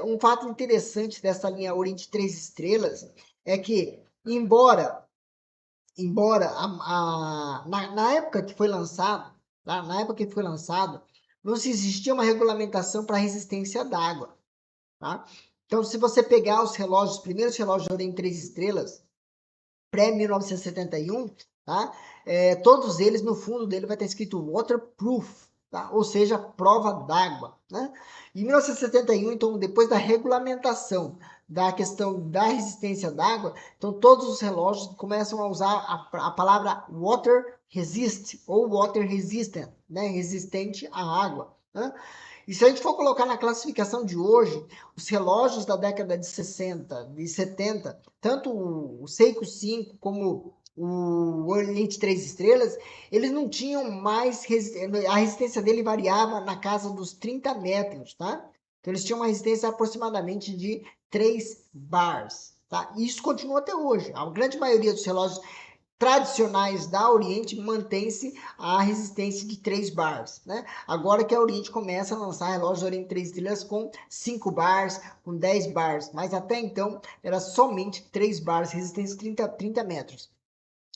Um fato interessante dessa linha Oriente 3 estrelas é que, embora na época que foi lançado, tá? Na época que foi lançado, não se existia uma regulamentação para resistência d'água, tá? Então, se você pegar os primeiros relógios de Oriente 3 estrelas, pré-1971, tá? Todos eles, no fundo dele, vai estar escrito waterproof, tá? Ou seja, prova d'água, né? Em 1971, então, depois da regulamentação da questão da resistência d'água, então todos os relógios começam a usar a palavra water resist ou water resistant, né? Resistente à água, né? E se a gente for colocar na classificação de hoje, os relógios da década de 60 e 70, tanto o Seiko 5 como o Oriente 3 estrelas, eles não tinham mais, a resistência dele variava na casa dos 30 metros, tá? Então eles tinham uma resistência aproximadamente de 3 bars, tá? E isso continua até hoje. A grande maioria dos relógios tradicionais da Oriente mantém-se a resistência de 3 bars, né? Agora que a Oriente começa a lançar relógios Oriente 3 estrelas com 5 bars, com 10 bars, mas até então era somente 3 bars, resistência 30 metros.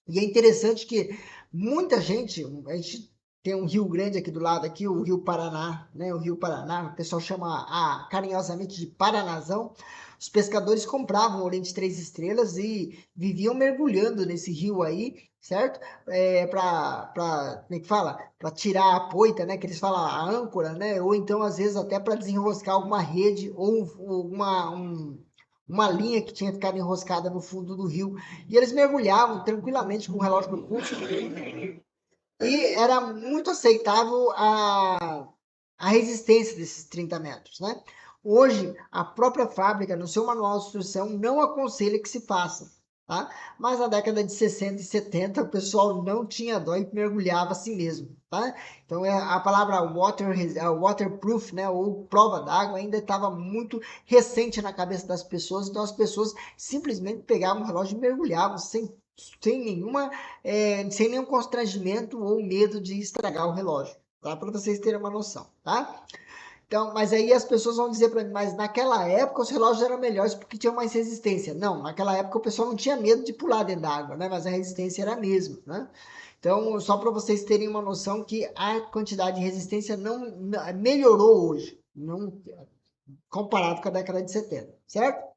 E é interessante que muita gente, a gente tem um rio grande aqui do lado, aqui, o Rio Paraná, né? O Rio Paraná, o pessoal chama carinhosamente de Paranazão. Os pescadores compravam Oriente 3 estrelas e viviam mergulhando nesse rio aí, certo? Como é que fala? Para tirar a poita, né? Que eles falam a âncora, né? Ou então, às vezes, até para desenroscar alguma rede ou uma linha que tinha ficado enroscada no fundo do rio. E eles mergulhavam tranquilamente com o relógio no pulso. E era muito aceitável a resistência desses 30 metros, né? Hoje, a própria fábrica, no seu manual de instrução, não aconselha que se faça, tá? Mas na década de 60 e 70, o pessoal não tinha dó e mergulhava assim mesmo, tá? Então, a palavra waterproof, né, ou prova d'água, ainda estava muito recente na cabeça das pessoas, então as pessoas simplesmente pegavam o relógio e mergulhavam sem nenhum constrangimento ou medo de estragar o relógio, tá? Para vocês terem uma noção, tá? Então, mas aí as pessoas vão dizer para mim, mas naquela época os relógios eram melhores porque tinham mais resistência. Não, naquela época o pessoal não tinha medo de pular dentro da água, né? Mas a resistência era a mesma, né? Então, só para vocês terem uma noção que a quantidade de resistência não melhorou hoje, não comparado com a década de 70, certo?